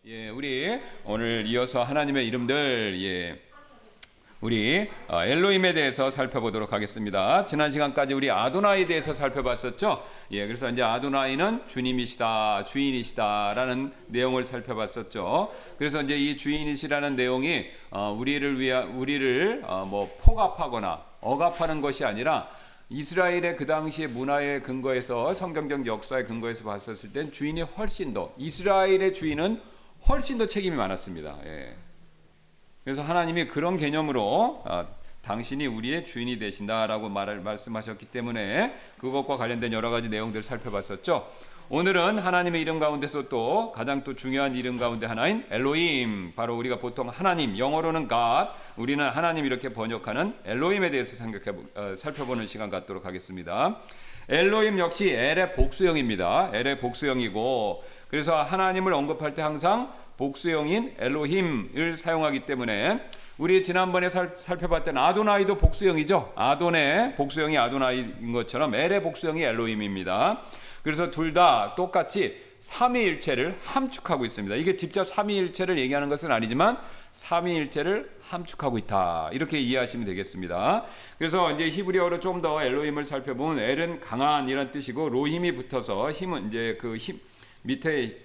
예, 우리 오늘 이어서 하나님의 이름들, 우리 엘로힘에 대해서 살펴보도록 하겠습니다. 지난 시간까지 우리 아도나이에 대해서 살펴봤었죠. 그래서 이제 아도나이는 주님이시다, 주인이시다라는 내용을 살펴봤었죠. 그래서 이제 이 주인이시라는 내용이 우리를 폭압하거나 억압하는 것이 아니라 이스라엘의 그 당시의 문화의 근거에서 성경적 역사의 근거에서 봤었을 땐 주인이 훨씬 더 이스라엘의 주인은 훨씬 더 책임이 많았습니다. 그래서 하나님이 그런 개념으로 당신이 우리의 주인이 되신다라고 말씀하셨기 때문에 그것과 관련된 여러 가지 내용들을 살펴봤었죠. 오늘은 하나님의 이름 가운데서 또 가장 또 중요한 이름 가운데 하나인 엘로힘, 바로 우리가 보통 하나님, 영어로는 God, 우리는 하나님 이렇게 번역하는 엘로힘에 대해서 살펴보는 시간 갖도록 하겠습니다. 엘로힘 역시 엘의 복수형입니다. 엘의 복수형이고, 그래서 하나님을 언급할 때 항상 복수형인 엘로힘을 사용하기 때문에 우리 지난번에 살펴봤던 아도나이도 복수형이죠. 아돈의 복수형이 아도나이인 것처럼 엘의 복수형이 엘로힘입니다. 그래서 둘 다 똑같이 삼위일체를 함축하고 있습니다. 이게 직접 삼위일체를 얘기하는 것은 아니지만 삼위일체를 함축하고 있다, 이렇게 이해하시면 되겠습니다. 그래서 이제 히브리어로 좀 더 엘로힘을 살펴보면 엘은 강한 이란 뜻이고, 로힘이 붙어서 힘은 이제 그 힘 밑에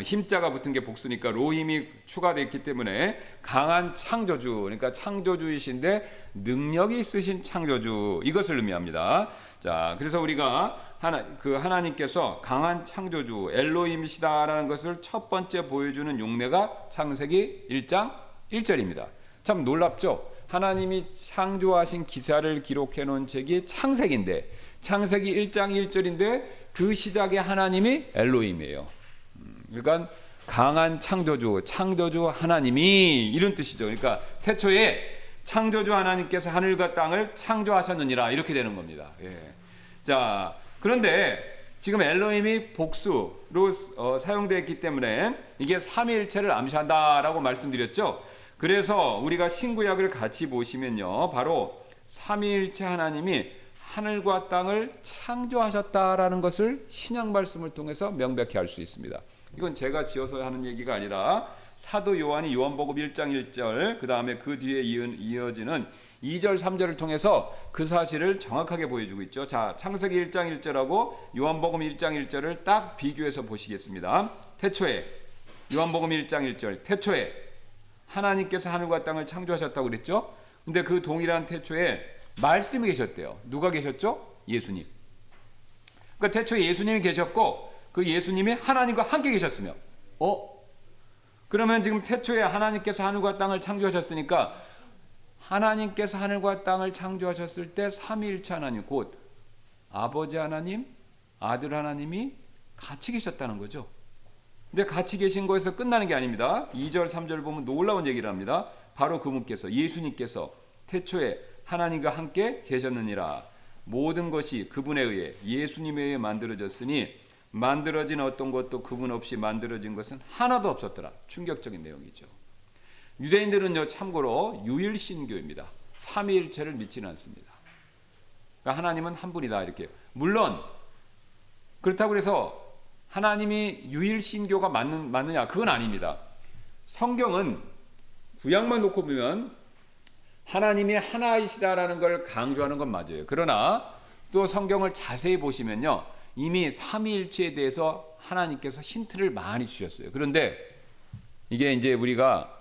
힘자가 붙은 게 복수니까 로힘이 추가됐기 때문에 강한 창조주, 그러니까 창조주이신데 능력이 있으신 창조주, 이것을 의미합니다. 자, 그래서 우리가 하나님께서 강한 창조주 엘로힘이시다라는 것을 첫 번째 보여주는 용례가 창세기 1장 1절입니다. 참 놀랍죠? 하나님이 창조하신 기사를 기록해 놓은 책이 창세기인데, 창세기 1장 1절인데 그 시작에 하나님이 엘로힘이에요. 그러니까 강한 창조주 하나님이, 이런 뜻이죠. 그러니까 태초에 창조주 하나님께서 하늘과 땅을 창조하셨느니라, 이렇게 되는 겁니다. 자, 그런데 지금 엘로힘이 복수로 사용되었기 때문에 이게 삼위일체를 암시한다라고 말씀드렸죠. 그래서 우리가 신구약을 같이 보시면요, 바로 삼위일체 하나님이 하늘과 땅을 창조하셨다라는 것을 신약 말씀을 통해서 명백히 알 수 있습니다. 이건 제가 지어서 하는 얘기가 아니라 사도 요한이 요한복음 1장 1절, 그 다음에 그 뒤에 이어지는 2절 3절을 통해서 그 사실을 정확하게 보여주고 있죠. 자, 창세기 1장 1절하고 요한복음 1장 1절을 딱 비교해서 보시겠습니다. 태초에, 요한복음 1장 1절, 태초에 하나님께서 하늘과 땅을 창조하셨다고 그랬죠. 근데 그 동일한 태초에 말씀이 계셨대요. 누가 계셨죠? 예수님. 그러니까 태초에 예수님이 계셨고, 그 예수님이 하나님과 함께 계셨으며, 그러면 지금 태초에 하나님께서 하늘과 땅을 창조하셨으니까 하나님께서 하늘과 땅을 창조하셨을 때 삼위일체 하나님, 곧 아버지 하나님, 아들 하나님이 같이 계셨다는 거죠. 근데 같이 계신 거에서 끝나는 게 아닙니다. 2절 3절 보면 놀라운 얘기를 합니다. 바로 그분께서, 예수님께서 태초에 하나님과 함께 계셨느니라. 모든 것이 그분에 의해, 예수님에 의해 만들어졌으니 만들어진 어떤 것도 그분 없이 만들어진 것은 하나도 없었더라. 충격적인 내용이죠. 유대인들은요, 참고로 유일신교입니다. 삼위일체를 믿지는 않습니다. 그러니까 하나님은 한 분이다, 이렇게. 물론 그렇다고 해서 하나님이 유일신교가 맞느냐, 그건 아닙니다. 성경은 구약만 놓고 보면 하나님이 하나이시다라는 걸 강조하는 건 맞아요. 그러나 또 성경을 자세히 보시면요, 이미 삼위일체에 대해서 하나님께서 힌트를 많이 주셨어요. 그런데 이게 이제 우리가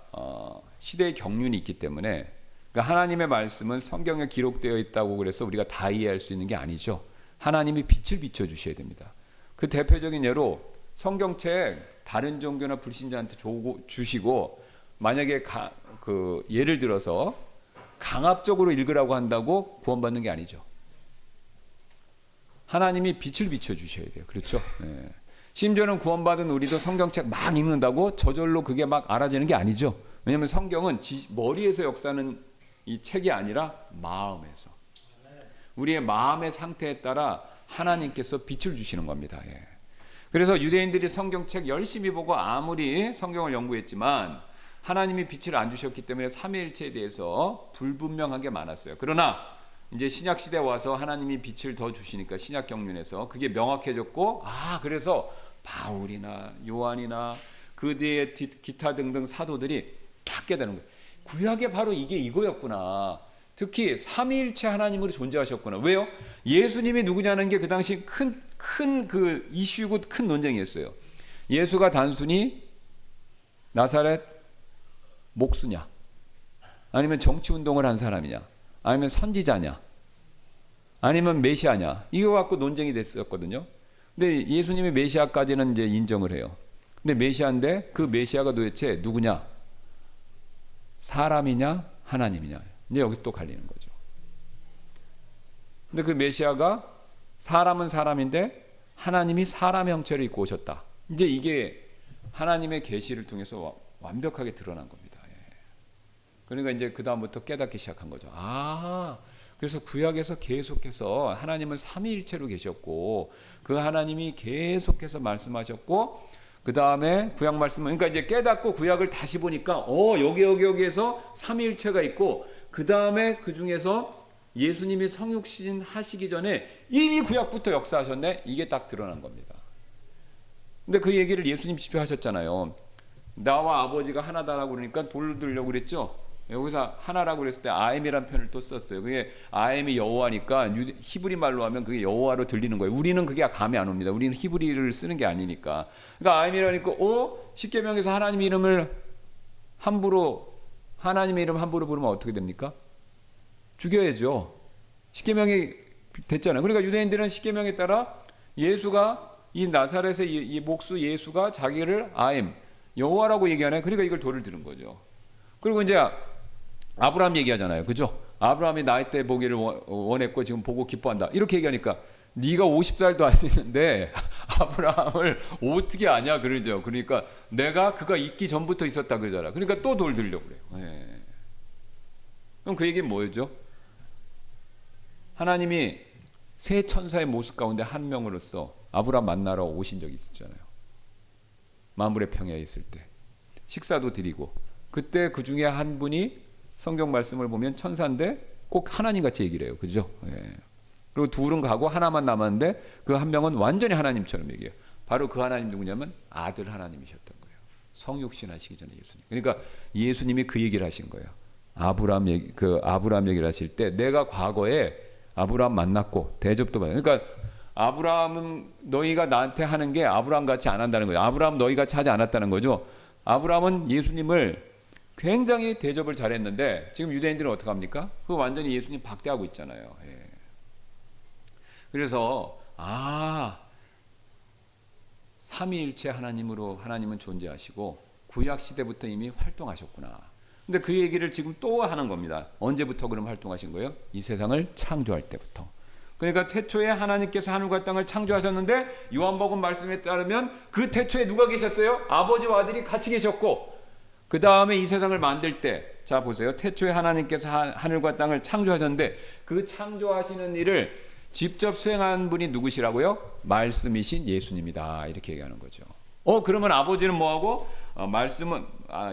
시대의 경륜이 있기 때문에, 그러니까 하나님의 말씀은 성경에 기록되어 있다고 그래서 우리가 다 이해할 수 있는 게 아니죠. 하나님이 빛을 비춰 주셔야 됩니다. 그 대표적인 예로 성경책 다른 종교나 불신자한테 주시고, 만약에 예를 들어서 강압적으로 읽으라고 한다고 구원받는 게 아니죠. 하나님이 빛을 비춰 주셔야 돼요. 그렇죠? 심지어는 구원받은 우리도 성경책 막 읽는다고 저절로 그게 막 알아지는 게 아니죠. 왜냐하면 성경은 머리에서 역사하는 이 책이 아니라 마음에서, 우리의 마음의 상태에 따라 하나님께서 빛을 주시는 겁니다. 그래서 유대인들이 성경책 열심히 보고 아무리 성경을 연구했지만 하나님이 빛을 안 주셨기 때문에 삼위일체에 대해서 불분명한 게 많았어요. 그러나 이제 신약 시대 와서 하나님이 빛을 더 주시니까 신약 경륜에서 그게 명확해졌고, 그래서 바울이나 요한이나 그 뒤에 기타 등등 사도들이 다 깨달은 거예요. 구약에 바로 이거였구나. 특히 삼위일체 하나님으로 존재하셨구나. 왜요? 예수님이 누구냐는 게 그 당시 큰 그 이슈고 큰 논쟁이었어요. 예수가 단순히 나사렛 목수냐, 아니면 정치 운동을 한 사람이냐, 아니면 선지자냐, 아니면 메시아냐, 이거 갖고 논쟁이 됐었거든요. 근데 예수님이 메시아까지는 이제 인정을 해요. 근데 메시아인데 그 메시아가 도대체 누구냐? 사람이냐, 하나님이냐? 이제 여기 또 갈리는 거죠. 근데 그 메시아가 사람은 사람인데 하나님이 사람 형체를 입고 오셨다. 이제 이게 하나님의 계시를 통해서 완벽하게 드러난 겁니다. 그러니까 이제 그 다음부터 깨닫기 시작한 거죠. 그래서 구약에서 계속해서 하나님은 삼위일체로 계셨고 그 하나님이 계속해서 말씀하셨고 그 다음에 구약 말씀은 그러니까 이제 깨닫고 구약을 다시 보니까 여기에서 삼위일체가 있고 그 다음에 그 중에서 예수님이 성육신 하시기 전에 이미 구약부터 역사하셨네. 이게 딱 드러난 겁니다. 근데 그 얘기를 예수님 직접 하셨잖아요. 나와 아버지가 하나다라고 그러니까 돌 들려고 그랬죠. 여기서 하나라고 그랬을 때 아엠이란 표현을 또 썼어요. 그게 아엠이 여호와니까 히브리 말로 하면 그게 여호와로 들리는 거예요. 우리는 그게 감이 안 옵니다. 우리는 히브리를 쓰는 게 아니니까. 그러니까 아엠이라니까 십계명에서 하나님의 이름을 하나님의 이름 함부로 부르면 어떻게 됩니까? 죽여야죠. 십계명이 됐잖아요. 그러니까 유대인들은 십계명에 따라 예수가 이 나사렛의 이 목수 예수가 자기를 아엠 여호와라고 얘기하네. 그러니까 이걸 돌을 들은 거죠. 그리고 이제 아브라함 얘기하잖아요. 그죠? 아브라함이 나이 때 보기를 원했고 지금 보고 기뻐한다. 이렇게 얘기하니까 네가 50살도 안 됐는데 아브라함을 어떻게 아냐 그러죠. 그러니까 그가 있기 전부터 있었다 그러잖아. 그러니까 또 돌 들려고 그래요. 그럼 그 얘기는 뭐였죠? 하나님이 세 천사의 모습 가운데 한 명으로서 아브라함 만나러 오신 적이 있었잖아요. 만물의 평야에 있을 때 식사도 드리고 그때 그 중에 한 분이 성경 말씀을 보면 천사인데 꼭 하나님 같이 얘기를 해요. 그죠? 그리고 둘은 가고 하나만 남았는데 그 한 명은 완전히 하나님처럼 얘기해요. 바로 그 하나님 누구냐면 아들 하나님이셨던 거예요. 성육신 하시기 전에 예수님. 그러니까 예수님이 그 얘기를 하신 거예요. 아브라함 얘기를 하실 때 내가 과거에 아브라함 만났고 대접도 받았어요. 그러니까 아브라함은 너희가 나한테 하는 게 아브라함 같이 안 한다는 거예요. 아브라함 너희 같이 하지 않았다는 거죠. 아브라함은 예수님을 굉장히 대접을 잘했는데 지금 유대인들은 어떻게 합니까? 그 완전히 예수님 박대하고 있잖아요. 그래서 삼위일체 하나님으로 하나님은 존재하시고 구약 시대부터 이미 활동하셨구나. 근데 그 얘기를 지금 또 하는 겁니다. 언제부터 그럼 활동하신 거예요? 이 세상을 창조할 때부터. 그러니까 태초에 하나님께서 하늘과 땅을 창조하셨는데 요한복음 말씀에 따르면 그 태초에 누가 계셨어요? 아버지와 아들이 같이 계셨고 그 다음에 이 세상을 만들 때 자 보세요. 태초에 하나님께서 하늘과 땅을 창조하셨는데 그 창조하시는 일을 직접 수행한 분이 누구시라고요? 말씀이신 예수님이다. 이렇게 얘기하는 거죠. 그러면 아버지는 뭐하고 말씀은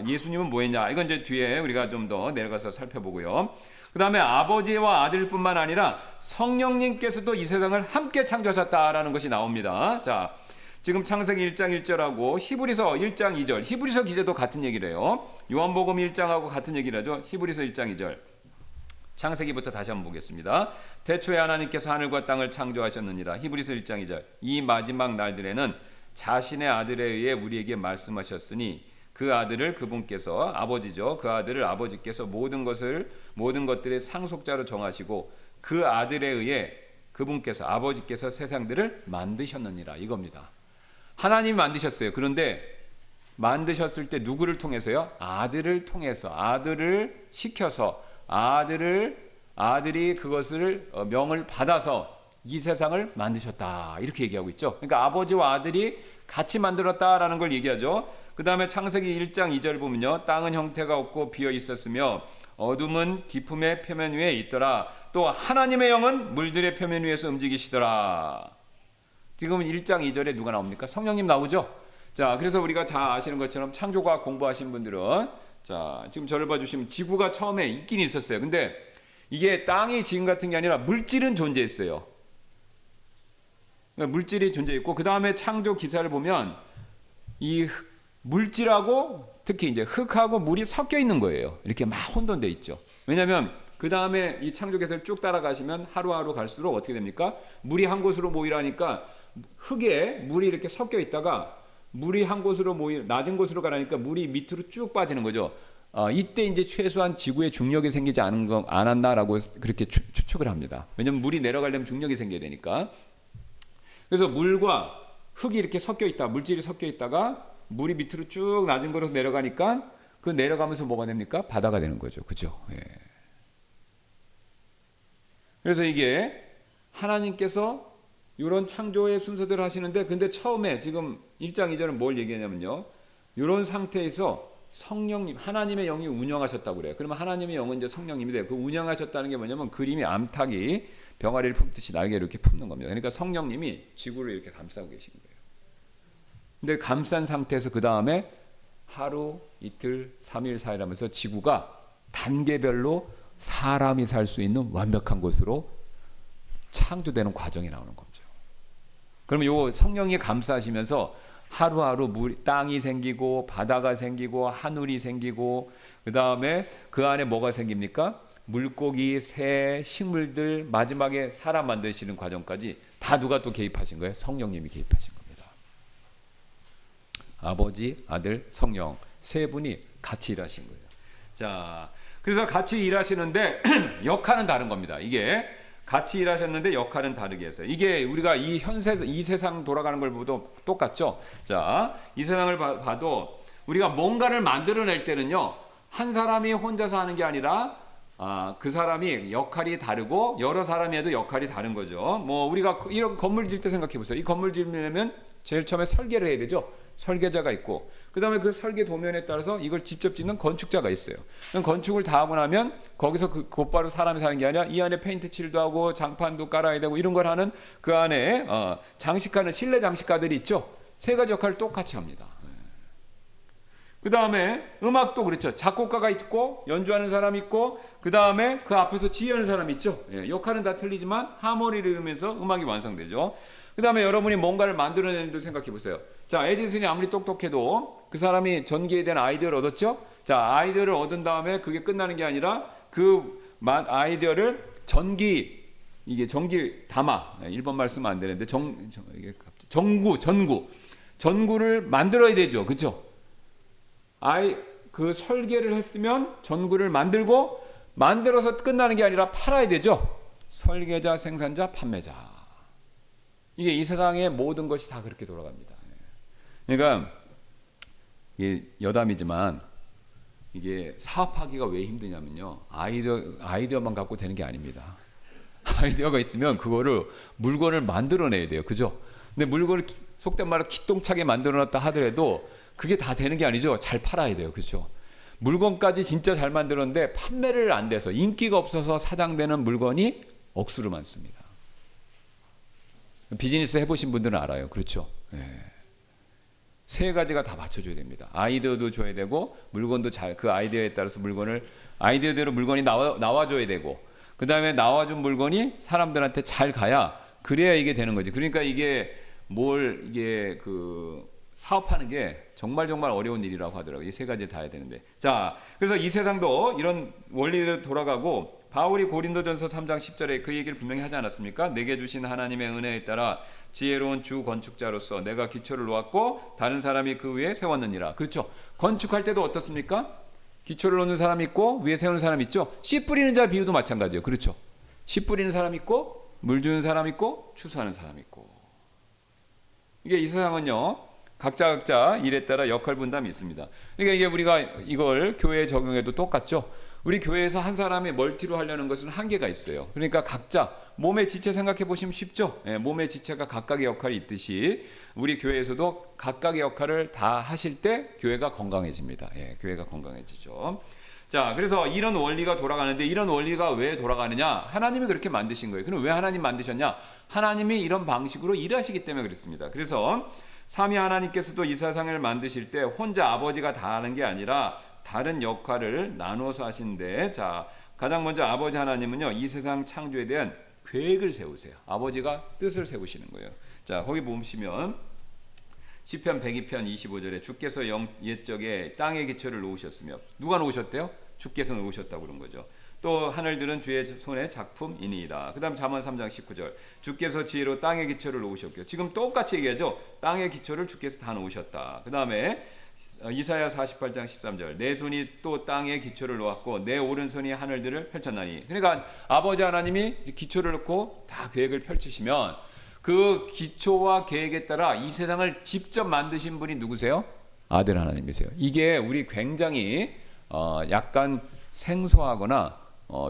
예수님은 뭐했냐? 이건 이제 뒤에 우리가 좀 더 내려가서 살펴보고요. 그 다음에 아버지와 아들뿐만 아니라 성령님께서도 이 세상을 함께 창조하셨다라는 것이 나옵니다. 자, 지금 창세기 1장 1절하고 히브리서 1장 2절, 히브리서 기자도 같은 얘기를 해요. 요한복음 1장하고 같은 얘기를 하죠. 히브리서 1장 2절. 창세기부터 다시 한번 보겠습니다. 태초에 하나님께서 하늘과 땅을 창조하셨느니라. 히브리서 1장 2절. 이 마지막 날들에는 자신의 아들에 의해 우리에게 말씀하셨으니 그 아들을 그분께서 아버지죠. 그 아들을 아버지께서 모든 것들의 상속자로 정하시고 그 아들에 의해 그분께서 아버지께서 세상들을 만드셨느니라. 이겁니다. 하나님이 만드셨어요. 그런데 만드셨을 때 누구를 통해서요? 아들을 통해서, 아들을 시켜서 아들이 그것을 명을 받아서 이 세상을 만드셨다. 이렇게 얘기하고 있죠. 그러니까 아버지와 아들이 같이 만들었다라는 걸 얘기하죠. 그 다음에 창세기 1장 2절 보면요. 땅은 형태가 없고 비어 있었으며 어둠은 깊음의 표면 위에 있더라. 또 하나님의 영은 물들의 표면 위에서 움직이시더라. 지금 1장 2절에 누가 나옵니까? 성령님 나오죠. 자, 그래서 우리가 다 아시는 것처럼 창조과학 공부하신 분들은 자, 지금 저를 봐주시면 지구가 처음에 있긴 있었어요. 근데 이게 땅이 지금 같은 게 아니라 물질은 존재했어요. 물질이 존재했고 그 다음에 창조 기사를 보면 이 물질하고 특히 이제 흙하고 물이 섞여 있는 거예요. 이렇게 막 혼돈돼 있죠. 왜냐하면 그 다음에 이 창조개서를 쭉 따라가시면 하루하루 갈수록 어떻게 됩니까? 물이 한 곳으로 모이라니까 흙에 물이 이렇게 섞여 있다가 물이 한 곳으로 낮은 곳으로 가라니까 물이 밑으로 쭉 빠지는 거죠. 이때 이제 최소한 지구에 중력이 생기지 않았나라고 그렇게 추측을 합니다. 왜냐하면 물이 내려가려면 중력이 생겨야 되니까. 그래서 물과 흙이 이렇게 섞여 있다, 물질이 섞여 있다가 물이 밑으로 쭉 낮은 곳으로 내려가니까 그 내려가면서 뭐가 됩니까? 바다가 되는 거죠. 그죠? 예. 그래서 이게 하나님께서 이런 창조의 순서대로 하시는데, 근데 처음에 지금 1장 2절은 뭘 얘기하냐면요, 이런 상태에서 성령님, 하나님의 영이 운영하셨다고 그래요. 그러면 하나님의 영은 이제 성령님이 돼요. 그 운영하셨다는 게 뭐냐면 그림이 암탉이 병아리를 품듯이 날개를 이렇게 품는 겁니다. 그러니까 성령님이 지구를 이렇게 감싸고 계신 거예요. 근데 감싼 상태에서 그 다음에 하루, 이틀, 3일, 4일 하면서 지구가 단계별로 사람이 살 수 있는 완벽한 곳으로 창조되는 과정이 나오는 거죠. 그러면 요 성령이 감싸시면서 하루하루 땅이 생기고 바다가 생기고 하늘이 생기고 그 다음에 그 안에 뭐가 생깁니까? 물고기, 새, 식물들, 마지막에 사람 만드시는 과정까지 다 누가 또 개입하신 거예요? 성령님이 개입하신 겁니다. 아버지, 아들, 성령 세 분이 같이 일하신 거예요. 자, 그래서 같이 일하시는데 역할은 다른 겁니다. 이게 같이 일하셨는데 역할은 다르게 했어요. 이게 우리가 이 세상 돌아가는 걸 보도 똑같죠. 자, 이 세상을 봐도 우리가 뭔가를 만들어낼 때는요, 한 사람이 혼자서 하는 게 아니라 그 사람이 역할이 다르고 여러 사람이 해도 역할이 다른 거죠. 뭐 우리가 이런 건물 질 때 생각해 보세요. 이 건물 지으려면 제일 처음에 설계를 해야 되죠. 설계자가 있고 그 다음에 그 설계 도면에 따라서 이걸 직접 짓는 건축자가 있어요. 건축을 다 하고 나면 거기서 곧바로 사람이 사는 게 아니라 이 안에 페인트 칠도 하고 장판도 깔아야 되고 이런 걸 하는 그 안에 장식하는 실내 장식가들이 있죠. 세 가지 역할을 똑같이 합니다. 그 다음에 음악도 그렇죠. 작곡가가 있고 연주하는 사람이 있고 그 다음에 그 앞에서 지휘하는 사람이 있죠. 역할은 다 틀리지만 하모니를 이루면서 음악이 완성되죠. 그 다음에 여러분이 뭔가를 만들어내는 데 생각해 보세요. 자, 에디슨이 아무리 똑똑해도 그 사람이 전기에 대한 아이디어를 얻었죠. 자, 아이디어를 얻은 다음에 그게 끝나는 게 아니라 그 아이디어를 전기 담아, 일본 말 쓰면 안 되는데 전구를 만들어야 되죠. 그렇죠? 그 설계를 했으면 전구를 만들어서 끝나는 게 아니라 팔아야 되죠. 설계자, 생산자, 판매자. 이게 이 세상의 모든 것이 다 그렇게 돌아갑니다. 그러니까 이게 여담이지만 이게 사업하기가 왜 힘드냐면요, 아이디어만 갖고 되는 게 아닙니다. 아이디어가 있으면 그거를 물건을 만들어내야 돼요. 그죠? 근데 물건을 속된 말로 기똥차게 만들어놨다 하더라도 그게 다 되는 게 아니죠. 잘 팔아야 돼요. 그렇죠? 물건까지 진짜 잘 만들었는데 판매를 안 돼서 인기가 없어서 사장되는 물건이 억수로 많습니다. 비즈니스 해보신 분들은 알아요. 그렇죠? 세 가지가 다 맞춰줘야 됩니다. 아이디어도 줘야 되고 물건도 그 아이디어에 따라서 아이디어대로 물건이 나와줘야 되고 그 다음에 나와준 물건이 사람들한테 잘 가야 그래야 이게 되는 거지. 그러니까 이게 사업하는 게 정말 어려운 일이라고 하더라고요. 이 세 가지를 다 해야 되는데. 자, 그래서 이 세상도 이런 원리로 돌아가고 바울이 고린도전서 3장 10절에 그 얘기를 분명히 하지 않았습니까? 내게 주신 하나님의 은혜에 따라 지혜로운 주 건축자로서 내가 기초를 놓았고 다른 사람이 그 위에 세웠느니라. 그렇죠? 건축할 때도 어떻습니까? 기초를 놓는 사람이 있고 위에 세우는 사람이 있죠. 씨 뿌리는 자 비유도 마찬가지예요. 그렇죠? 씨 뿌리는 사람이 있고 물 주는 사람이 있고 추수하는 사람이 있고. 이게 이 세상은요, 각자 일에 따라 역할 분담이 있습니다. 그러니까 이게 우리가 이걸 교회에 적용해도 똑같죠. 우리 교회에서 한 사람이 멀티로 하려는 것은 한계가 있어요. 그러니까 각자 몸의 지체 생각해 보시면 쉽죠. 몸의 지체가 각각의 역할이 있듯이 우리 교회에서도 각각의 역할을 다 하실 때 교회가 건강해집니다. 교회가 건강해지죠. 자, 그래서 이런 원리가 돌아가는데 이런 원리가 왜 돌아가느냐? 하나님이 그렇게 만드신 거예요. 그럼 왜 하나님 만드셨냐? 하나님이 이런 방식으로 일하시기 때문에 그렇습니다. 그래서 삼위 하나님께서도 이 세상을 만드실 때 혼자 아버지가 다 하는 게 아니라 다른 역할을 나눠서 하신데, 자, 가장 먼저 아버지 하나님은요, 이 세상 창조에 대한 계획을 세우세요. 아버지가 뜻을 세우시는 거예요. 자, 거기 보시면 시편 102편 25절에 주께서 옛적에 땅의 기초를 놓으셨으며 누가 놓으셨대요? 주께서 놓으셨다고 그런 거죠. 또 하늘들은 주의 손의 작품이니이다. 그 다음 잠언 3장 19절 주께서 지혜로 땅의 기초를 놓으셨고요. 지금 똑같이 얘기하죠. 땅의 기초를 주께서 다 놓으셨다. 그 다음에 이사야 48장 13절 내 손이 또 땅의 기초를 놓았고 내 오른손이 하늘들을 펼쳤나니. 그러니까 아버지 하나님이 기초를 놓고 다 계획을 펼치시면 그 기초와 계획에 따라 이 세상을 직접 만드신 분이 누구세요? 아들 하나님이세요. 이게 우리 굉장히 약간 생소하거나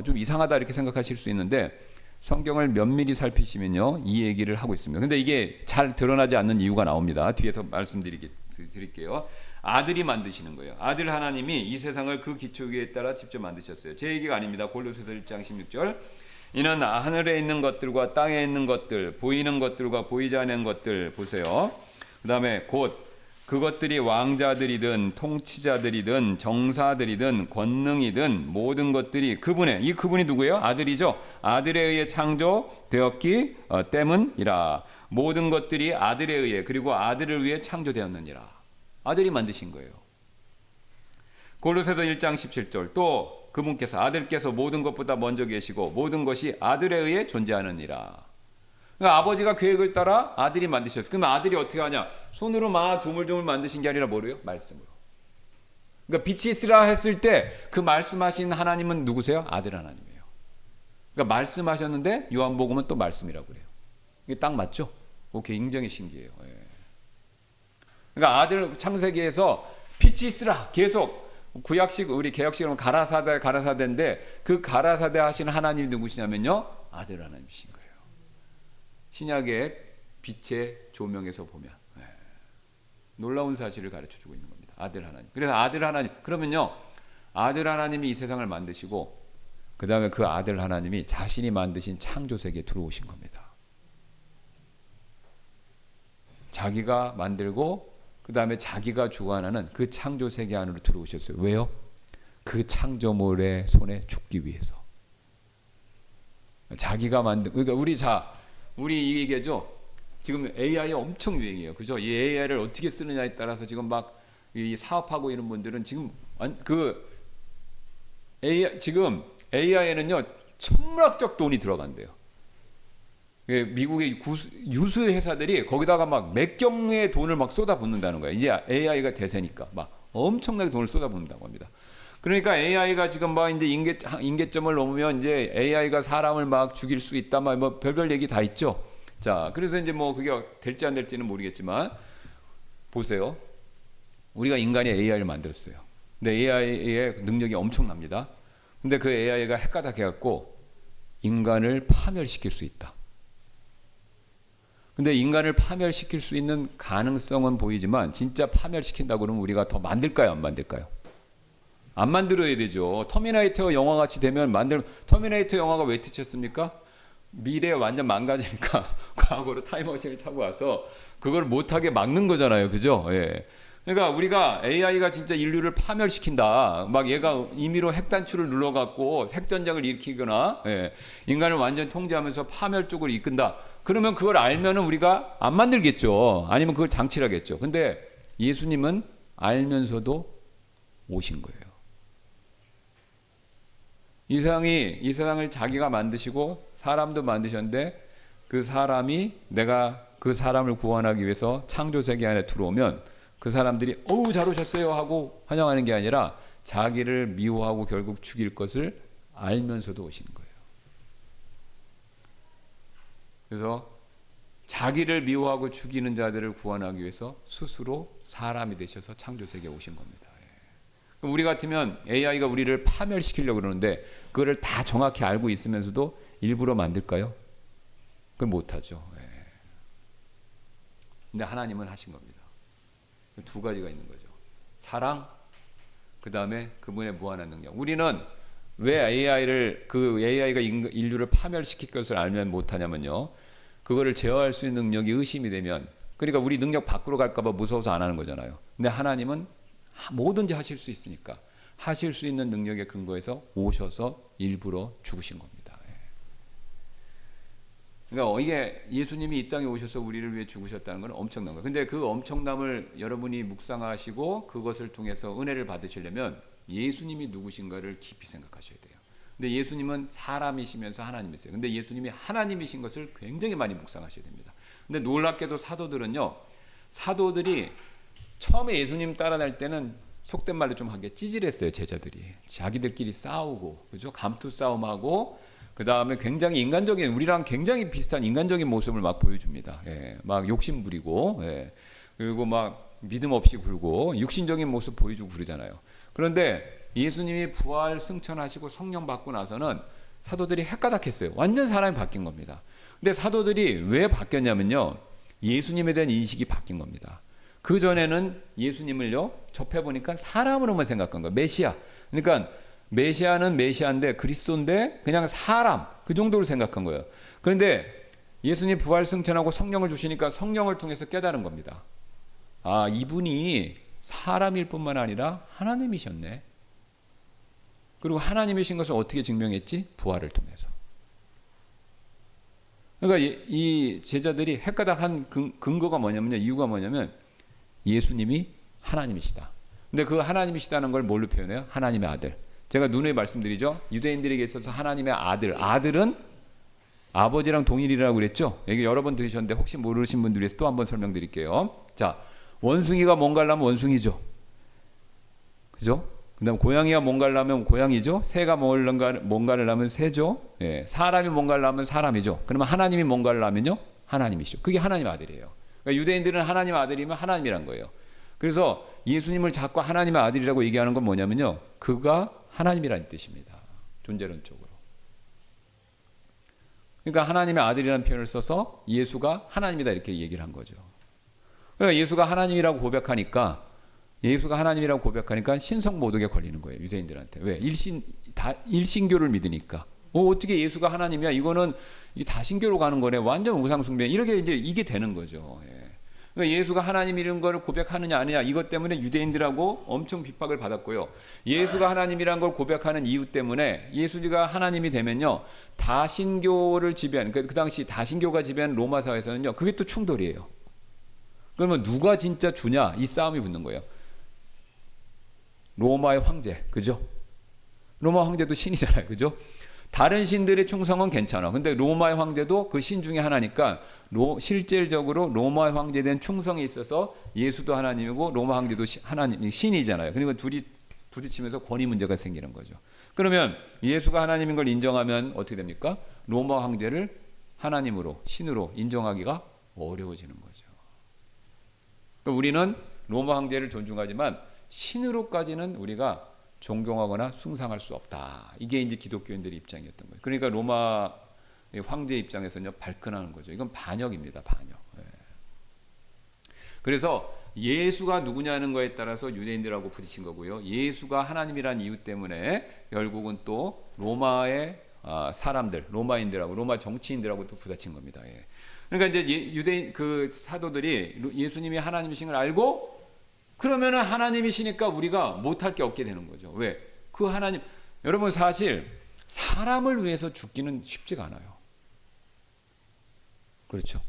좀 이상하다 이렇게 생각하실 수 있는데 성경을 면밀히 살피시면요 이 얘기를 하고 있습니다. 근데 이게 잘 드러나지 않는 이유가 나옵니다. 뒤에서 말씀드릴게요. 아들이 만드시는 거예요. 아들 하나님이 이 세상을 그 기초에 따라 직접 만드셨어요. 제 얘기가 아닙니다. 골로새서 1장 16절 이는 하늘에 있는 것들과 땅에 있는 것들 보이는 것들과 보이지 않는 것들 보세요. 그 다음에 곧 그것들이 왕자들이든 통치자들이든 정사들이든 권능이든 모든 것들이 그분이 누구예요? 아들이죠. 아들에 의해 창조되었기 때문이라. 모든 것들이 아들에 의해 그리고 아들을 위해 창조되었느니라. 아들이 만드신 거예요. 골로새서 1장 17절 또 그분께서 아들께서 모든 것보다 먼저 계시고 모든 것이 아들에 의해 존재하느니라. 그러니까 아버지가 계획을 따라 아들이 만드셨어요. 그러면 아들이 어떻게 하냐? 손으로 막 조물조물 만드신 게 아니라 뭐래요? 말씀으로. 그러니까 빛이 있으라 했을 때 그 말씀하신 하나님은 누구세요? 아들 하나님이에요. 그러니까 말씀하셨는데 요한복음은 또 말씀이라고 그래요. 이게 딱 맞죠? 굉장히 신기해요. 예. 그러니까 아들 창세기에서 빛이 있으라 계속 구약식 우리 개혁식으로 가라사대인데 그 가라사대 하신 하나님이 누구시냐면요 아들 하나님이신 거예요. 신약의 빛의 조명에서 보면 놀라운 사실을 가르쳐주고 있는 겁니다. 아들 하나님. 그래서 아들 하나님 그러면요 아들 하나님이 이 세상을 만드시고 그 다음에 그 아들 하나님이 자신이 만드신 창조세계에 들어오신 겁니다. 자기가 만들고 그 다음에 자기가 주관하는 그 창조세계 안으로 들어오셨어요. 왜요? 그 창조물의 손에 죽기 위해서. 자기가 만든 그러니까 우리 이 얘기죠. 지금 AI 엄청 유행이에요. 그죠? 이 AI를 어떻게 쓰느냐에 따라서 지금 막 이 사업하고 있는 분들은 지금 지금 AI에는요 천문학적 돈이 들어간대요. 미국의 유수 회사들이 거기다가 막 몇 경의 돈을 막 쏟아붓는다는 거예요. 이제 AI가 대세니까 막 엄청나게 돈을 쏟아붓는다고 합니다. 그러니까 AI가 지금 막 이제 인계점을 넘으면 이제 AI가 사람을 막 죽일 수 있다, 뭐 별별 얘기 다 있죠. 자, 그래서 이제 뭐 그게 될지 안 될지는 모르겠지만 보세요. 우리가 인간이 AI를 만들었어요. 근데 AI의 능력이 엄청납니다. 근데 그 AI가 핵가닥해갖고 인간을 파멸시킬 수 있다. 근데 인간을 파멸시킬 수 있는 가능성은 보이지만 진짜 파멸시킨다고 그러면 우리가 더 만들까요? 안 만들까요? 안 만들어야 되죠. 터미네이터 영화 같이 되면 터미네이터 영화가 왜 티쳤습니까? 미래에 완전 망가지니까 과거로 타임머신을 타고 와서 그걸 못하게 막는 거잖아요. 그죠? 예. 그러니까 우리가 AI가 진짜 인류를 파멸시킨다. 막 얘가 임의로 핵단추를 눌러갖고 핵전쟁을 일으키거나 인간을 완전 통제하면서 파멸 쪽으로 이끈다. 그러면 그걸 알면은 우리가 안 만들겠죠. 아니면 그걸 장치를 하겠죠. 근데 예수님은 알면서도 오신 거예요. 이 세상을 자기가 만드시고 사람도 만드셨는데 그 사람이 내가 그 사람을 구원하기 위해서 창조세계 안에 들어오면 그 사람들이 어우 잘 오셨어요 하고 환영하는 게 아니라 자기를 미워하고 결국 죽일 것을 알면서도 오신 거예요. 그래서 자기를 미워하고 죽이는 자들을 구원하기 위해서 스스로 사람이 되셔서 창조세계에 오신 겁니다. 그럼 우리 같으면 AI가 우리를 파멸시키려고 그러는데 그거를 다 정확히 알고 있으면서도 일부러 만들까요? 그걸 못하죠. 근데 하나님은 하신 겁니다. 두 가지가 있는 거죠. 사랑, 그 다음에 그분의 무한한 능력. 우리는 왜 AI가 인류를 파멸시킬 것을 알면 못하냐면요. 그거를 제어할 수 있는 능력이 의심이 되면, 그러니까 우리 능력 밖으로 갈까봐 무서워서 안 하는 거잖아요. 근데 하나님은 뭐든지 하실 수 있으니까 하실 수 있는 능력에 근거해서 오셔서 일부러 죽으신 겁니다. 그러니까 이게 예수님이 이 땅에 오셔서 우리를 위해 죽으셨다는 건 엄청난 거예요. 근데 그 엄청남을 여러분이 묵상하시고 그것을 통해서 은혜를 받으시려면 예수님이 누구신가를 깊이 생각하셔야 돼요. 근데 예수님은 사람이시면서 하나님이세요. 근데 예수님이 하나님이신 것을 굉장히 많이 묵상하셔야 됩니다. 근데 놀랍게도 사도들이 처음에 예수님 따라날 때는 속된 말로 좀 하게 찌질했어요. 제자들이 자기들끼리 싸우고, 그죠? 감투 싸움하고, 그 다음에 굉장히 인간적인, 우리랑 굉장히 비슷한 인간적인 모습을 막 보여줍니다. 예, 막 욕심 부리고, 예, 그리고 막 믿음 없이 굴고 육신적인 모습 보여주고 그러잖아요. 그런데 예수님이 부활 승천하시고 성령 받고 나서는 사도들이 헷가닥했어요. 완전 사람이 바뀐 겁니다. 근데 사도들이 왜 바뀌었냐면요, 예수님에 대한 인식이 바뀐 겁니다. 그 전에는 예수님을요 접해보니까 사람으로만 생각한 거예요. 메시아. 그러니까 메시아는 메시아인데, 그리스도인데 그냥 사람, 그 정도로 생각한 거예요. 그런데 예수님 부활 승천하고 성령을 주시니까 성령을 통해서 깨달은 겁니다. 아, 이분이 사람일 뿐만 아니라 하나님이셨네. 그리고 하나님이신 것을 어떻게 증명했지? 부활을 통해서. 그러니까 이 제자들이 헷가닥한 근거가 뭐냐면요, 이유가 뭐냐면 예수님이 하나님이시다. 근데 그 하나님이시다는 걸 뭘로 표현해요? 하나님의 아들. 제가 누누이 말씀드리죠. 유대인들에게 있어서 하나님의 아들은 아버지랑 동일이라고 그랬죠. 여기 여러 번 들으셨는데 혹시 모르신 분들 위해서 또 한 번 설명드릴게요. 자, 원숭이가 뭔가를 하면 원숭이죠. 그죠? 그 다음 고양이가 뭔가를 하면 고양이죠. 새가 뭔가를 하면 새죠. 예, 사람이 뭔가를 하면 사람이죠. 그러면 하나님이 뭔가를 하면요, 하나님이시죠. 그게 하나님의 아들이에요. 그러니까 유대인들은 하나님의 아들이면 하나님이란 거예요. 그래서 예수님을 자꾸 하나님의 아들이라고 얘기하는 건 뭐냐면요, 그가 하나님이라는 뜻입니다. 존재론적으로. 그러니까 하나님의 아들이라는 표현을 써서 예수가 하나님이다 이렇게 얘기를 한 거죠. 그러니까 예수가 하나님이라고 고백하니까 신성 모독에 걸리는 거예요, 유대인들한테. 왜? 일신교를 믿으니까. 어떻게 예수가 하나님이야? 이거는 다신교로 가는 거네. 완전 우상숭배. 이렇게 이제 이게 되는 거죠. 예. 그러니까 예수가 하나님이라는 걸 고백하느냐 아니냐, 이것 때문에 유대인들하고 엄청 핍박을 받았고요. 예수가 하나님이라는 걸 고백하는 이유 때문에 예수가 하나님이 되면요, 다신교를 지배한, 그 당시 다신교가 지배한 로마 사회에서는요, 그게 또 충돌이에요. 그러면 누가 진짜 주냐, 이 싸움이 붙는 거예요. 로마의 황제, 그죠? 로마 황제도 신이잖아요, 그죠? 다른 신들의 충성은 괜찮아. 근데 로마의 황제도 그 신 중에 하나니까 실질적으로 로마의 황제에 대한 충성이 있어서 예수도 하나님이고 로마 황제도 하나님, 신이잖아요. 그러니까 둘이 부딪히면서 권위 문제가 생기는 거죠. 그러면 예수가 하나님인 걸 인정하면 어떻게 됩니까? 로마 황제를 하나님으로, 신으로 인정하기가 어려워지는 거죠. 그러니까 우리는 로마 황제를 존중하지만 신으로까지는 우리가 존경하거나 숭상할 수 없다. 이게 이제 기독교인들의 입장이었던 거예요. 그러니까 로마 황제 입장에서는요, 발끈하는 거죠. 이건 반역입니다, 반역. 예. 그래서 예수가 누구냐는 거에 따라서 유대인들하고 부딪힌 거고요. 예수가 하나님이라는 이유 때문에 결국은 또 로마의 사람들, 로마인들하고 로마 정치인들하고 또 부딪힌 겁니다. 예. 그러니까 이제 유대인 그 사도들이 예수님이 하나님이신 걸 알고, 그러면은 하나님이시니까 우리가 못할 게 없게 되는 거죠. 왜? 그 하나님, 여러분 사실 사람을 위해서 죽기는 쉽지가 않아요. 그렇죠.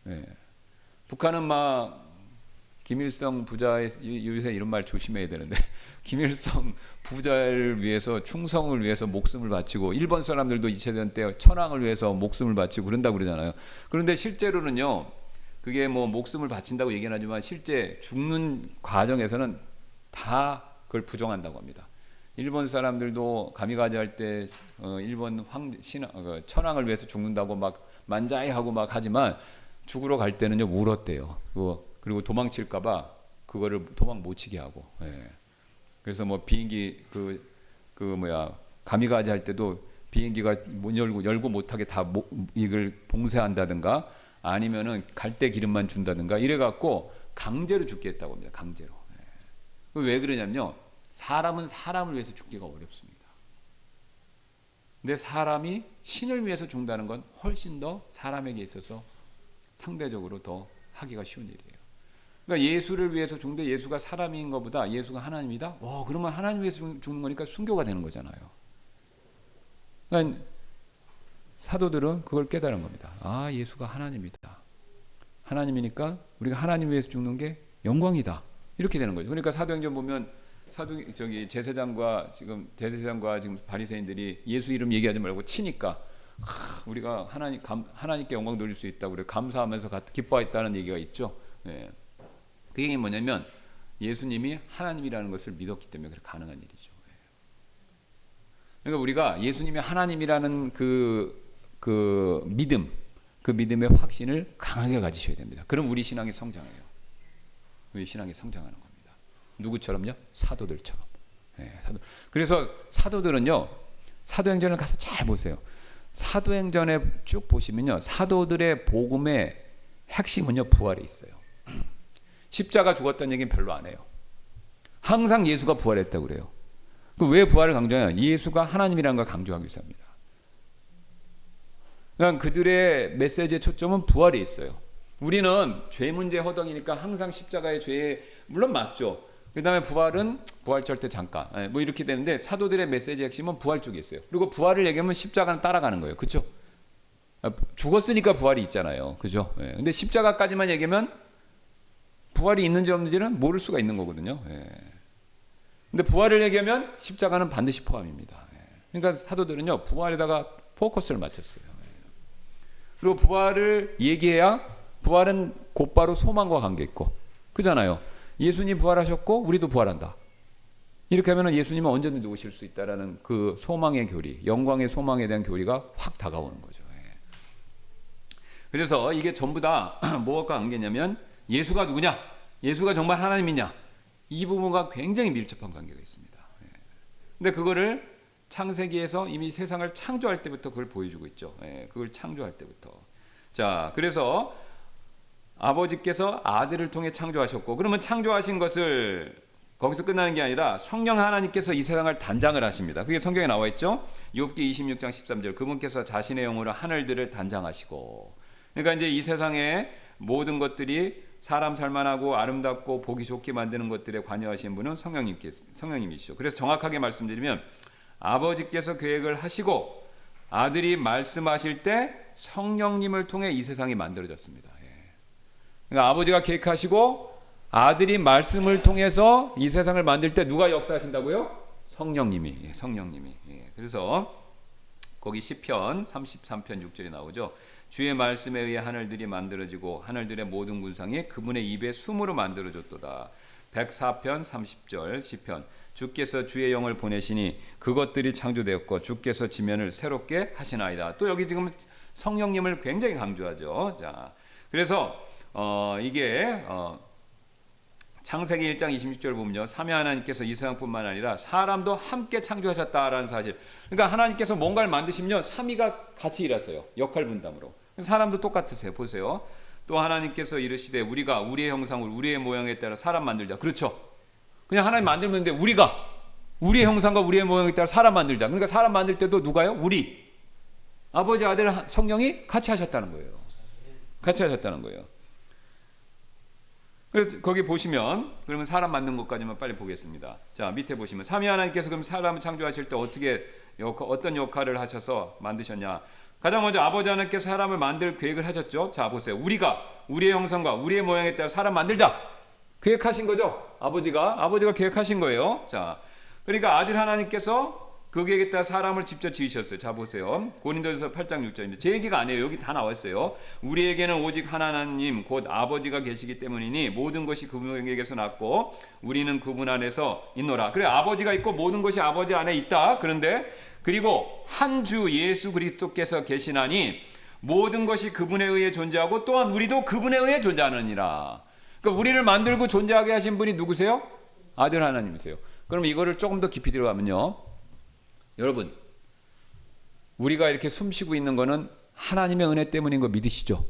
예. 북한은 막 김일성 부자의, 요새 이런 말 조심해야 되는데, 김일성 부자를 위해서, 충성을 위해서 목숨을 바치고, 일본 사람들도 2차대전 때 천황을 위해서 목숨을 바치고 그런다고 그러잖아요. 그런데 실제로는요, 그게 뭐 목숨을 바친다고 얘기는 하지만 실제 죽는 과정에서는 다 그걸 부정한다고 합니다. 일본 사람들도 가미가제 할 때 일본 천황을 위해서 죽는다고 막 만자이하고 막 하지만 죽으러 갈 때는요, 울었대요. 그리고 도망칠까봐 그거를 도망 못 치게 하고. 예. 그래서 뭐 비행기 가미가제 할 때도 비행기가 못 열고 못하게 다 이걸 봉쇄한다든가, 아니면은 갈대 기름만 준다든가 이래갖고 강제로 죽게 했다고 합니다. 강제로. 예. 왜 그러냐면요, 사람은 사람을 위해서 죽기가 어렵습니다. 근데 사람이 신을 위해서 죽는다는 건 훨씬 더 사람에게 있어서 상대적으로 더 하기가 쉬운 일이에요. 그러니까 예수를 위해서 죽는데 예수가 사람인 것보다 예수가 하나님이다? 그러면 하나님 위해서 죽는 거니까 순교가 되는 거잖아요. 그러니까 사도들은 그걸 깨달은 겁니다. 아, 예수가 하나님이다. 하나님이니까 우리가 하나님 위해서 죽는 게 영광이다. 이렇게 되는 거죠. 그러니까 사도행전 보면 제사장과 지금 대제사장과 지금 바리새인들이 예수 이름 얘기하지 말고 치니까 우리가 하나님께 영광 돌릴 수 있다고 그래 감사하면서 기뻐했다는 얘기가 있죠. 예. 그 얘기는 뭐냐면 예수님이 하나님이라는 것을 믿었기 때문에 그렇게 가능한 일이죠. 예. 그러니까 우리가 예수님이 하나님이라는 그 믿음, 그 믿음의 확신을 강하게 가지셔야 됩니다. 그럼 우리 신앙이 성장해요. 우리 신앙이 성장하는 겁니다. 누구처럼요? 사도들처럼. 예, 그래서 사도들은요, 사도행전을 가서 잘 보세요. 사도행전에 쭉 보시면요, 사도들의 복음의 핵심은요, 부활에 있어요. 십자가 죽었다는 얘기는 별로 안 해요. 항상 예수가 부활했다고 그래요. 왜 부활을 강조해요? 예수가 하나님이라는 걸 강조하기 위해서 합니다. 그러니까 그들의 메시지의 초점은 부활에 있어요. 우리는 죄 문제 허덕이니까 항상 십자가의 죄에 물론 맞죠. 그 다음에 부활은 부활절 때 잠깐 뭐 이렇게 되는데 사도들의 메시지 핵심은 부활 쪽에 있어요. 그리고 부활을 얘기하면 십자가는 따라가는 거예요. 그렇죠? 죽었으니까 부활이 있잖아요. 그죠? 예. 근데 십자가까지만 얘기하면 부활이 있는지 없는지는 모를 수가 있는 거거든요. 예. 근데 부활을 얘기하면 십자가는 반드시 포함입니다. 예. 그러니까 사도들은요, 부활에다가 포커스를 맞췄어요. 예. 그리고 부활을 얘기해야 부활은 곧바로 소망과 관계 있고, 그잖아요. 예수님 부활하셨고 우리도 부활한다. 이렇게 하면 예수님은 언제든지 오실 수 있다라는 그 소망의 교리, 영광의 소망에 대한 교리가 확 다가오는 거죠. 예. 그래서 이게 전부 다 뭐가 관계냐면 예수가 누구냐? 예수가 정말 하나님이냐? 이 부분과 굉장히 밀접한 관계가 있습니다. 예. 근데 그거를 창세기에서 이미 세상을 창조할 때부터 그걸 보여주고 있죠. 예. 그걸 창조할 때부터. 자, 그래서 아버지께서 아들을 통해 창조하셨고, 그러면 창조하신 것을 거기서 끝나는 게 아니라 성령 하나님께서 이 세상을 단장을 하십니다. 그게 성경에 나와 있죠. 욥기 26장 13절, 그분께서 자신의 영으로 하늘들을 단장하시고, 그러니까 이제 이 세상의 모든 것들이 사람 살만하고 아름답고 보기 좋게 만드는 것들에 관여하신 분은 성령님이시죠. 그래서 정확하게 말씀드리면 아버지께서 계획을 하시고 아들이 말씀하실 때 성령님을 통해 이 세상이 만들어졌습니다. 그러니까 아버지가 계획하시고 아들이 말씀을 통해서 이 세상을 만들 때 누가 역사하신다고요? 성령님이. 성령님이. 그래서 거기 시편 33편 6절에 나오죠. 주의 말씀에 의해 하늘들이 만들어지고 하늘들의 모든 군상이 그분의 입에 숨으로 만들어졌도다. 104편 30절 시편, 주께서 주의 영을 보내시니 그것들이 창조되었고 주께서 지면을 새롭게 하시나이다. 또 여기 지금 성령님을 굉장히 강조하죠. 자, 그래서 이게 창세기 1장 26절 보면요, 삼위 하나님께서 이 세상뿐만 아니라 사람도 함께 창조하셨다라는 사실. 그러니까 하나님께서 뭔가를 만드시면 삼위가 같이 일하세요. 역할 분담으로. 사람도 똑같으세요. 보세요. 또 하나님께서 이르시되 우리가 우리의 형상을 우리의 모양에 따라 사람 만들자. 그렇죠. 그냥 하나님 만들면 되는데 우리가 우리의 형상과 우리의 모양에 따라 사람 만들자. 그러니까 사람 만들 때도 누가요? 우리. 아버지, 아들, 성령이 같이 하셨다는 거예요. 같이 하셨다는 거예요. 그래서 거기 보시면, 그러면 사람 만든 것까지만 빨리 보겠습니다. 자, 밑에 보시면 삼위 하나님께서 그럼 사람을 창조하실 때 어떤 역할을 하셔서 만드셨냐? 가장 먼저 아버지 하나님께서 사람을 만들 계획을 하셨죠. 자, 보세요. 우리가 우리의 형상과 우리의 모양에 따라 사람 만들자. 계획하신 거죠. 아버지가 계획하신 거예요. 자, 그러니까 아들 하나님께서 그 계획에 따라 사람을 직접 지으셨어요. 자, 보세요. 고린도전서 8장 6절입니다. 제 얘기가 아니에요. 여기 다 나와 있어요. 우리에게는 오직 하나님 곧 아버지가 계시기 때문이니 모든 것이 그분에게서 났고 우리는 그분 안에서 있노라. 그래, 아버지가 있고 모든 것이 아버지 안에 있다. 그런데 그리고 한 주 예수 그리스도께서 계시나니 모든 것이 그분에 의해 존재하고 또한 우리도 그분에 의해 존재하느니라. 그러니까 우리를 만들고 존재하게 하신 분이 누구세요? 아들 하나님이세요. 그럼 이거를 조금 더 깊이 들어가면요, 여러분, 우리가 이렇게 숨쉬고 있는 거는 하나님의 은혜 때문인 거 믿으시죠?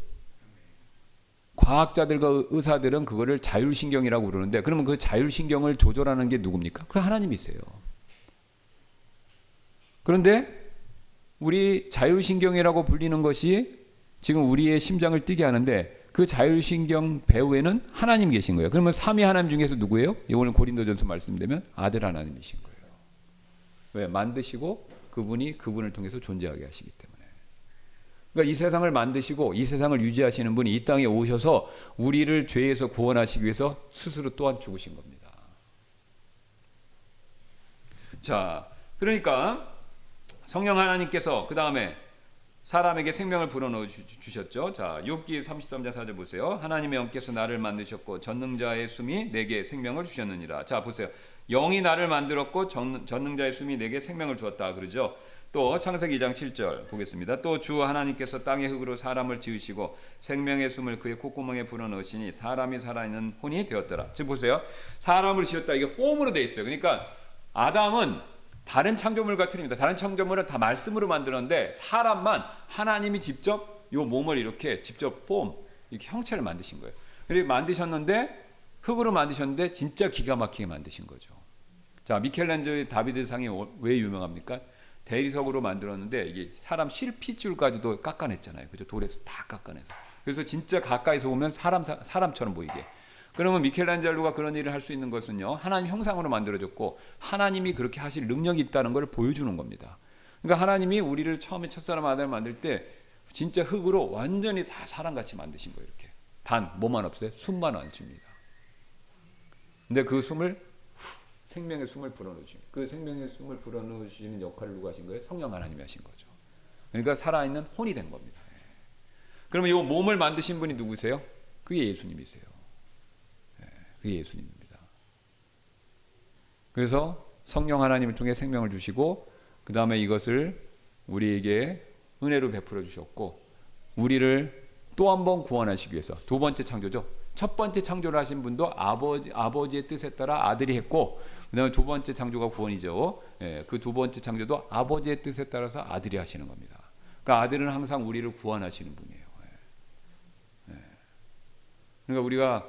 과학자들과 의사들은 그거를 자율신경이라고 그러는데, 그러면 그 자율신경을 조절하는 게 누굽니까? 그 하나님이세요. 그런데 우리 자율신경이라고 불리는 것이 지금 우리의 심장을 뛰게 하는데 그 자율신경 배후에는 하나님 계신 거예요. 그러면 삼위 하나님 중에서 누구예요? 오늘 고린도전서 말씀되면 아들 하나님이신 거예요. 왜? 만드시고 그분이 그분을 통해서 존재하게 하시기 때문에. 그러니까 이 세상을 만드시고 이 세상을 유지하시는 분이 이 땅에 오셔서 우리를 죄에서 구원하시기 위해서 스스로 또한 죽으신 겁니다. 자, 그러니까 성령 하나님께서 그 다음에 사람에게 생명을 불어넣어 주셨죠. 자, 욥기 33장 4절 보세요. 하나님의 영께서 나를 만드셨고 전능자의 숨이 내게 생명을 주셨느니라. 자, 보세요. 영이 나를 만들었고 전능자의 숨이 내게 생명을 주었다 그러죠. 또 창세기 2장 7절 보겠습니다. 또 주 하나님께서 땅의 흙으로 사람을 지으시고 생명의 숨을 그의 콧구멍에 불어넣으시니 사람이 살아있는 혼이 되었더라. 지금 보세요. 사람을 지었다. 이게 폼으로 되어 있어요. 그러니까 아담은 다른 창조물과 틀립니다. 다른 창조물은 다 말씀으로 만들었는데 사람만 하나님이 직접 요 몸을 이렇게 직접 폼, 이렇게 형체를 만드신 거예요. 그리고 만드셨는데 흙으로 만드셨는데 진짜 기가 막히게 만드신 거죠. 자, 미켈란젤로의 다비드상이 왜 유명합니까? 대리석으로 만들었는데 이게 사람 실핏줄까지도 깎아냈잖아요. 그죠? 돌에서 다 깎아내서. 그래서 진짜 가까이서 보면 사람처럼 보이게. 그러면 미켈란젤로가 그런 일을 할 수 있는 것은요, 하나님 형상으로 만들어졌고 하나님이 그렇게 하실 능력이 있다는 걸 보여주는 겁니다. 그러니까 하나님이 우리를 처음에 첫사람 아담을 만들 때 진짜 흙으로 완전히 다 사람같이 만드신 거예요. 이렇게 단 뭐만 없어요? 숨만 안 줍니다. 근데 그 숨을 생명의 숨을 불어넣으시는, 그 생명의 숨을 불어넣으시는 역할을 누가 하신 거예요? 성령 하나님이 하신 거죠. 그러니까 살아있는 혼이 된 겁니다. 그러면 이 몸을 만드신 분이 누구세요? 그게 예수님이세요. 그게 예수님입니다. 그래서 성령 하나님을 통해 생명을 주시고 그 다음에 이것을 우리에게 은혜로 베풀어 주셨고 우리를 또 한 번 구원하시기 위해서 두 번째 창조죠. 첫 번째 창조를 하신 분도 아버지의 뜻에 따라 아들이 했고 그 다음에 두 번째 창조가 구원이죠. 그 두 번째 창조도 아버지의 뜻에 따라서 아들이 하시는 겁니다. 그러니까 아들은 항상 우리를 구원하시는 분이에요. 그러니까 우리가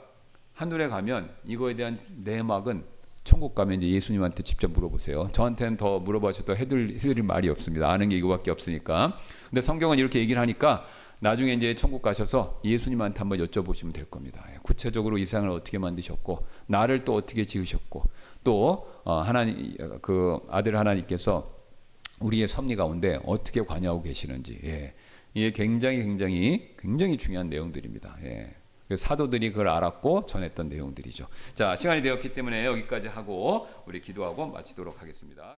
하늘에 가면 이거에 대한 내막은 천국 가면 이제 예수님한테 직접 물어보세요. 저한테는 더 물어봐셔도 해드릴 말이 없습니다. 아는 게 이거밖에 없으니까. 근데 성경은 이렇게 얘기를 하니까 나중에 이제 천국 가셔서 예수님한테 한번 여쭤보시면 될 겁니다. 구체적으로 이 세상을 어떻게 만드셨고 나를 또 어떻게 지으셨고 또 하나님 그 아들 하나님께서 우리의 섭리 가운데 어떻게 관여하고 계시는지 이게 굉장히 중요한 내용들입니다. 사도들이 그걸 알았고 전했던 내용들이죠. 자, 시간이 되었기 때문에 여기까지 하고 우리 기도하고 마치도록 하겠습니다.